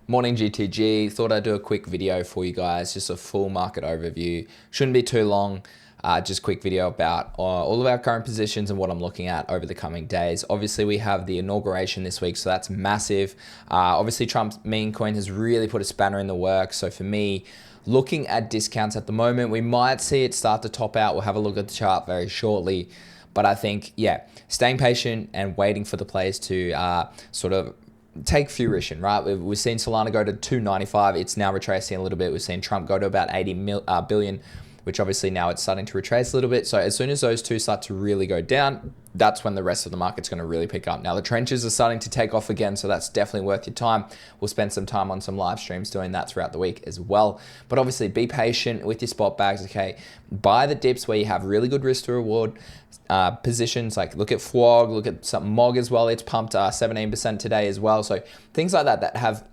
Morning GTG, thought I'd do a quick video for you guys, just a full market overview. Shouldn't be too long, just a quick video about all of our current positions and what I'm looking at over the coming days. Obviously we have the inauguration this week, so that's massive. Obviously Trump's meme coin has really put a spanner in the works. So for me, looking at discounts at the moment, we might see it start to top out. We'll have a look at the chart very shortly. But I think, yeah, staying patient and waiting for the plays to sort of take fruition, right? We've seen Solana go to 295. It's now retracing a little bit. We've seen Trump go to about 80 billion, which obviously now it's starting to retrace a little bit. So as soon as those two start to really go down, that's when the rest of the market's going to really pick up. Now the trenches are starting to take off again, so that's definitely worth your time. We'll spend some time on some live streams doing that throughout the week as well. But obviously be patient with your spot bags, okay? Buy the dips where you have really good risk to reward positions. Like look at FWOG, look at some MOG as well. It's pumped 17% today as well. So things like that that have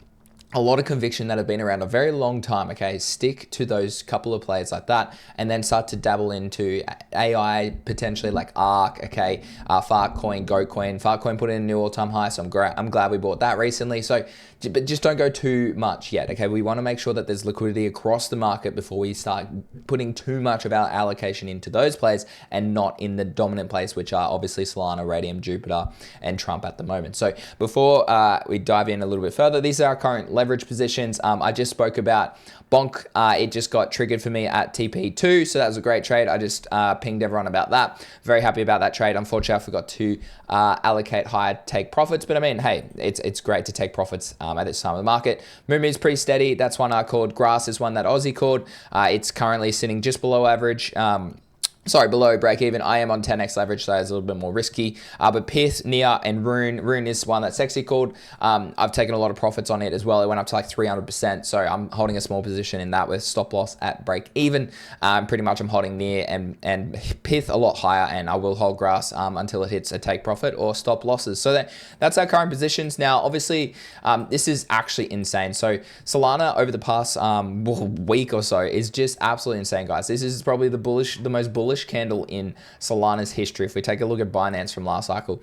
a lot of conviction that have been around a very long time, okay? Stick to those couple of plays like that and then start to dabble into AI, potentially like ARK, okay? FARTCOin, GoCoin. FARTCoin put in a new all-time high, so I'm glad we bought that recently. So, but just don't go too much yet, okay? We want to make sure that there's liquidity across the market before we start putting too much of our allocation into those plays and not in the dominant plays, which are obviously Solana, Radium, Jupiter, and Trump at the moment. So before we dive in a little bit further, these are our current leverage positions. I just spoke about Bonk. It just got triggered for me at TP2, so that was a great trade. I just pinged everyone about that. Very happy about that trade. Unfortunately, I forgot to allocate higher take profits, but I mean, hey, it's great to take profits at this time of the market. Moomoo is pretty steady. That's one I called. Grass is one that Aussie called. It's currently sitting just below average. Sorry, below break even. I am on 10x leverage, so it's a little bit more risky. But Pith, Nia, and Rune is one that's sexy called. I've taken a lot of profits on it as well. It went up to like 300%, so I'm holding a small position in that with stop loss at break even. Pretty much I'm holding Nia and Pith a lot higher, and I will hold Grass until it hits a take profit or stop losses. So that's our current positions. Now, obviously, this is actually insane. So Solana over the past week or so is just absolutely insane, guys. This is probably the most bullish candle in Solana's history. If we take a look at Binance from last cycle,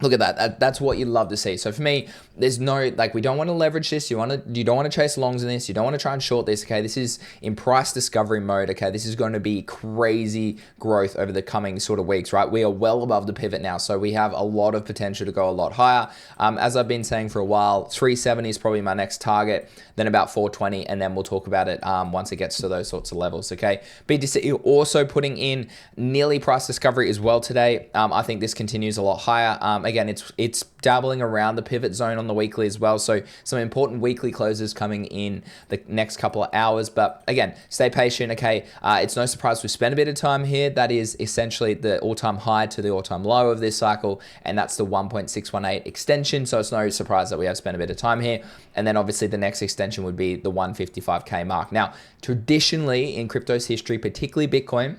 look at that. That's what you love to see. So for me, there's no, like, we don't want to leverage this. You don't want to chase longs in this. You don't want to try and short this. Okay, this is in price discovery mode. Okay, this is going to be crazy growth over the coming sort of weeks, right? We are well above the pivot now, so we have a lot of potential to go a lot higher. As I've been saying for a while, 370 is probably my next target. Then about 420, and then we'll talk about it once it gets to those sorts of levels. Okay, BTC also putting in nearly price discovery as well today. I think this continues a lot higher. Again, it's dabbling around the pivot zone on the weekly as well. So some important weekly closes coming in the next couple of hours. But again, stay patient. Okay, it's no surprise we spent a bit of time here. That is essentially the all-time high to the all-time low of this cycle, and that's the 1.618 extension. So it's no surprise that we have spent a bit of time here. And then obviously the next extension would be the 155K mark. Now, traditionally in crypto's history, particularly Bitcoin,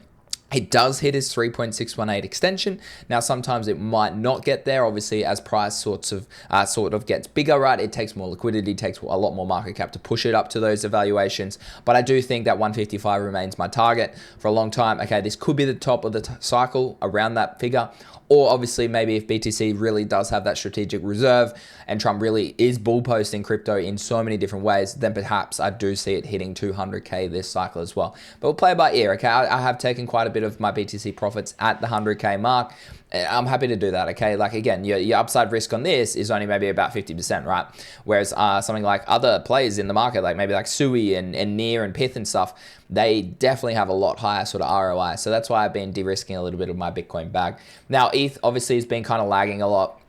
it does hit its 3.618 extension. Now, sometimes it might not get there. Obviously, as price sort of gets bigger, right? It takes more liquidity, takes a lot more market cap to push it up to those evaluations. But I do think that 155 remains my target for a long time. Okay, this could be the top of the cycle around that figure. Or obviously maybe if BTC really does have that strategic reserve and Trump really is bull posting crypto in so many different ways, then perhaps I do see it hitting 200K this cycle as well. But we'll play it by ear, okay? I have taken quite a bit of my BTC profits at the 100K mark. I'm happy to do that, okay? Like, again, your upside risk on this is only maybe about 50%, right? Whereas something like other players in the market, like maybe like Sui and Near and Pith and stuff, they definitely have a lot higher sort of ROI. So that's why I've been de-risking a little bit of my Bitcoin bag. Now, ETH obviously has been kind of lagging a lot.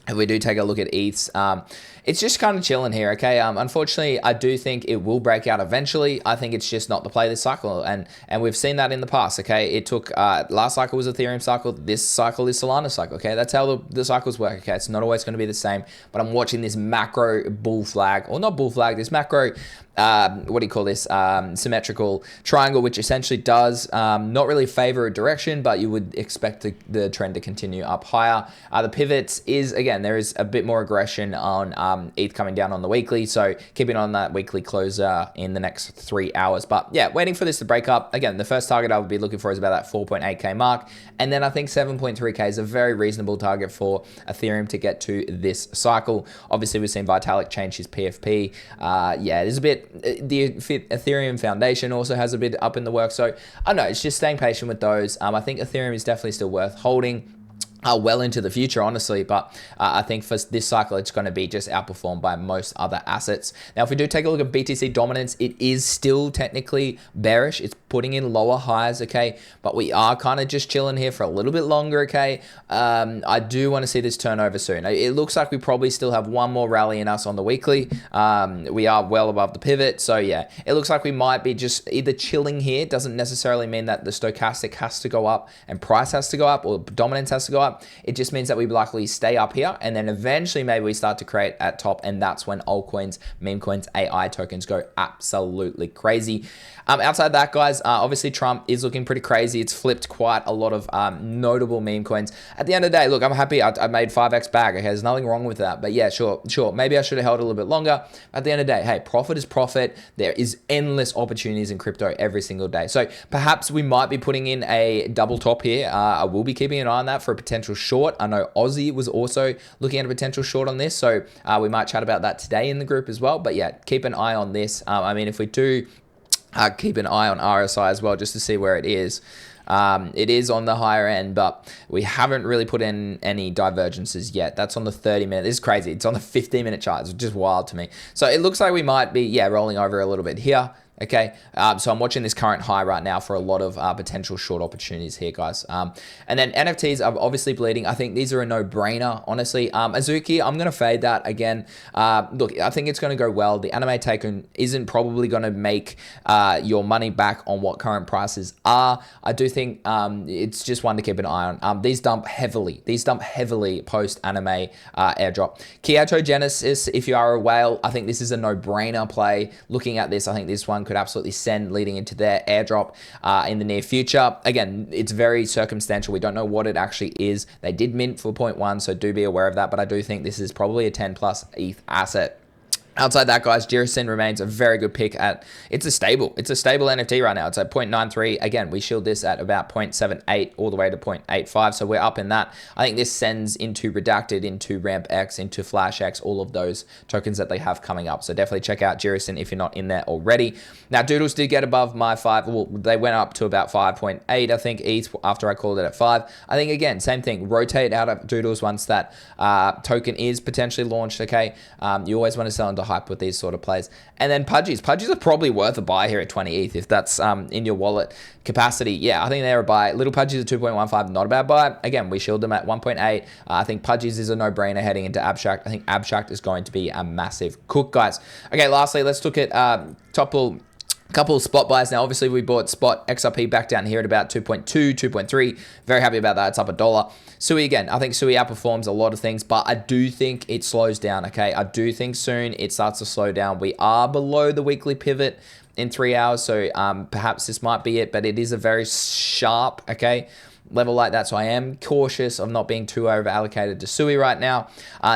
If we do take a look at ETHs, it's just kind of chilling here, okay? Unfortunately, I do think it will break out eventually. I think it's just not the play this cycle, and we've seen that in the past, okay? It took, last cycle was Ethereum cycle, this cycle is Solana cycle, okay? That's how the cycles work, okay? It's not always going to be the same, but I'm watching this macro bull flag, or not bull flag, this macro, what do you call this, symmetrical triangle, which essentially does not really favor a direction, but you would expect the trend to continue up higher. The pivots is, again, there is a bit more aggression on ETH coming down on the weekly. So keeping on that weekly closer in the next 3 hours. But yeah, waiting for this to break up. Again, the first target I would be looking for is about that 4.8K mark. And then I think 7.3K is a very reasonable target for Ethereum to get to this cycle. Obviously, we've seen Vitalik change his PFP. Yeah, there's a bit, the Ethereum Foundation also has a bit up in the works. So I don't know, it's just staying patient with those. I think Ethereum is definitely still worth holding. Well into the future, honestly, but I think for this cycle, it's going to be just outperformed by most other assets. Now, if we do take a look at BTC dominance, it is still technically bearish. It's putting in lower highs, okay, but we are kind of just chilling here for a little bit longer, okay. I do want to see this turn over soon. It looks like we probably still have one more rally in us on the weekly. We are well above the pivot, so yeah, it looks like we might be just either chilling here. Doesn't necessarily mean that the stochastic has to go up and price has to go up or dominance has to go up. It just means that we likely stay up here, and then eventually maybe we start to create at top, and that's when altcoins, memecoins, AI tokens go absolutely crazy. Outside that, guys, obviously Trump is looking pretty crazy. It's flipped quite a lot of notable meme coins. At the end of the day, look, I'm happy I made 5x back. Okay, there's nothing wrong with that. But yeah, sure. Maybe I should have held a little bit longer. At the end of the day, hey, profit is profit. There is endless opportunities in crypto every single day. So perhaps we might be putting in a double top here. I will be keeping an eye on that for a potential short. I know Aussie was also looking at a potential short on this. So we might chat about that today in the group as well. But yeah, keep an eye on this. I mean, if we do keep an eye on RSI as well, just to see where it is. It is on the higher end, but we haven't really put in any divergences yet. That's on the 30-minute. This is crazy. It's on the 15-minute chart. It's just wild to me. So it looks like we might be, yeah, rolling over a little bit here. Okay, so I'm watching this current high right now for a lot of potential short opportunities here, guys. And then NFTs are obviously bleeding. I think these are a no-brainer, honestly. Azuki, I'm going to fade that again. Look, I think it's going to go well. The anime token isn't probably going to make your money back on what current prices are. I do think it's just one to keep an eye on. These dump heavily. Post-anime airdrop. Ketogenesis, if you are a whale, I think this is a no-brainer play. Looking at this, I think this one could absolutely send leading into their airdrop in the near future. Again, it's very circumstantial. We don't know what it actually is. They did mint for 0.1, so do be aware of that, but I do think this is probably a 10 plus ETH asset. Outside that, guys, Jirasin remains a very good pick at, it's a stable NFT right now. It's at 0.93. Again, we shield this at about 0.78 all the way to 0.85. So we're up in that. I think this sends into Redacted, into RampX, into FlashX, all of those tokens that they have coming up. So definitely check out Jirasin if you're not in there already. Now, Doodles did get above my 5. Well, they went up to about 5.8, I think, ETH after I called it at 5. I think, again, same thing. Rotate out of Doodles once that token is potentially launched, okay? You always want to sell into hype with these sort of plays. And then Pudgies are probably worth a buy here at 20 ETH if that's in your wallet capacity. Yeah, I think they're a buy. Little Pudgies at 2.15, not a bad buy. Again, we shield them at 1.8. I think Pudgies is a no-brainer heading into Abstract. I think Abstract is going to be a massive cook, guys. Okay, lastly, let's look at couple of spot buys. Now, obviously, we bought spot XRP back down here at about 2.2, 2.3. Very happy about that. It's up $1. Sui again. I think Sui outperforms a lot of things, but I do think it slows down, okay? I do think soon it starts to slow down. We are below the weekly pivot in 3 hours, so perhaps this might be it, but it is a very sharp, okay, level like that, so I am cautious of not being too over allocated to Sui right now.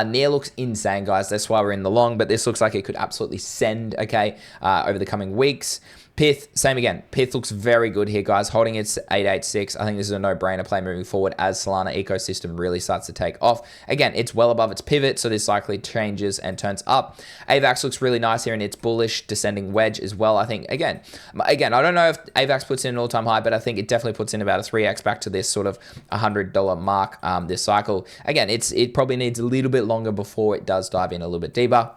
Near looks insane, guys. That's why we're in the long, but this looks like it could absolutely send, okay, over the coming weeks. Pith, same again. Pith looks very good here, guys. Holding its 886. I think this is a no-brainer play moving forward as Solana ecosystem really starts to take off. Again, it's well above its pivot, so this likely changes and turns up. AVAX looks really nice here, and it's bullish descending wedge as well. I think, again, I don't know if AVAX puts in an all-time high, but I think it definitely puts in about a 3x back to this sort of $100 mark this cycle. Again, it probably needs a little bit longer before it does dive in a little bit deeper.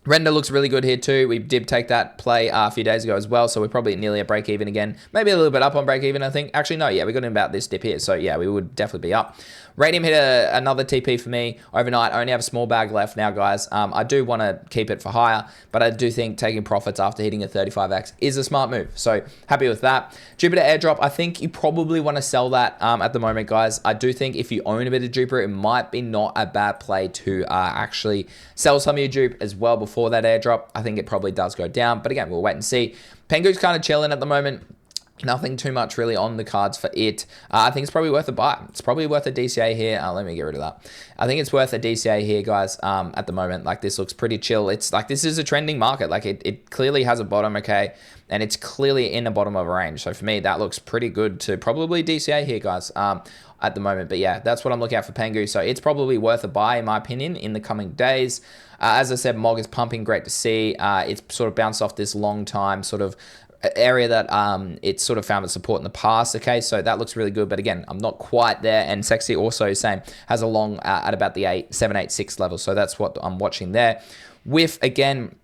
Render looks really good here too. We did take that play a few days ago as well, so we're probably nearly at break even again. Maybe a little bit up on break even, I think. Actually, no, yeah, we got in about this dip here, so yeah, we would definitely be up. Radium hit another TP for me overnight. I only have a small bag left now, guys. I do want to keep it for higher, but I do think taking profits after hitting a 35x is a smart move, so happy with that. Jupiter airdrop, I think you probably want to sell that at the moment, guys. I do think if you own a bit of Jupiter, it might be not a bad play to actually sell some of your Jupe as well before that airdrop. I think it probably does go down, but again, we'll wait and see. Pengu's kind of chilling at the moment. Nothing too much really on the cards for it. I think it's probably worth a buy. It's probably worth a DCA here. Let me get rid of that. I think it's worth a DCA here, guys, at the moment. Like, this looks pretty chill. It's like, this is a trending market. Like, it clearly has a bottom, okay? And it's clearly in the bottom of a range. So for me, that looks pretty good to probably DCA here, guys, at the moment. But yeah, that's what I'm looking at for Pengu. So it's probably worth a buy, in my opinion, in the coming days. As I said, MOG is pumping. Great to see. It's sort of bounced off this long time sort of area that it's sort of found the support in the past. Okay, so that looks really good, but again, I'm not quite there. And Sexy also same has a long at about the 786 level, so that's what I'm watching there. With again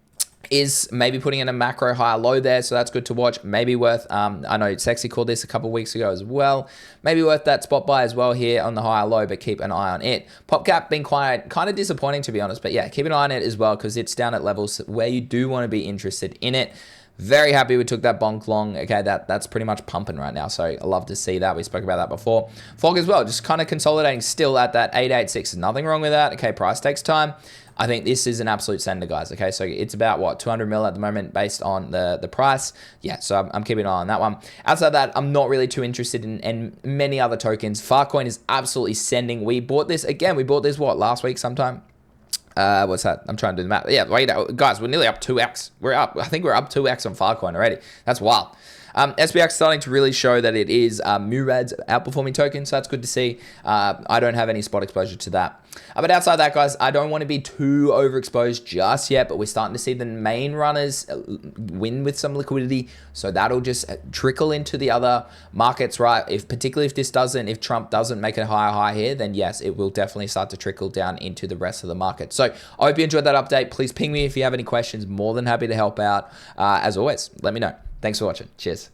is maybe putting in a macro high low there, so that's good to watch. Maybe worth I know Sexy called this a couple of weeks ago as well. Maybe worth that spot buy as well here on the high low, but keep an eye on it. PopCap been kind of disappointing, to be honest, but yeah, keep an eye on it as well, because it's down at levels where you do want to be interested in it. Very happy we took that bonk long. Okay, that's pretty much pumping right now, so I love to see that. We spoke about that before. Fog as well, just kind of consolidating still at that 886. Nothing wrong with that. Okay, price takes time. I think this is an absolute sender, guys. Okay, so it's about, what, 200 mil at the moment based on the price. Yeah, so I'm keeping an eye on that one. Outside that, I'm not really too interested in many other tokens. FARTCOIN is absolutely sending. We bought this, what, last week sometime? What's that? I'm trying to do the math. Yeah, wait, guys, we're nearly up 2x. I think we're up 2x on FARTCOIN already. That's wild. SBX starting to really show that it is Murad's outperforming token, so that's good to see. I don't have any spot exposure to that. But outside that, guys, I don't want to be too overexposed just yet, but we're starting to see the main runners win with some liquidity, so that'll just trickle into the other markets, right? Particularly if Trump doesn't make a higher high here, then yes, it will definitely start to trickle down into the rest of the market. So I hope you enjoyed that update. Please ping me if you have any questions. More than happy to help out. As always, let me know. Thanks for watching. Cheers.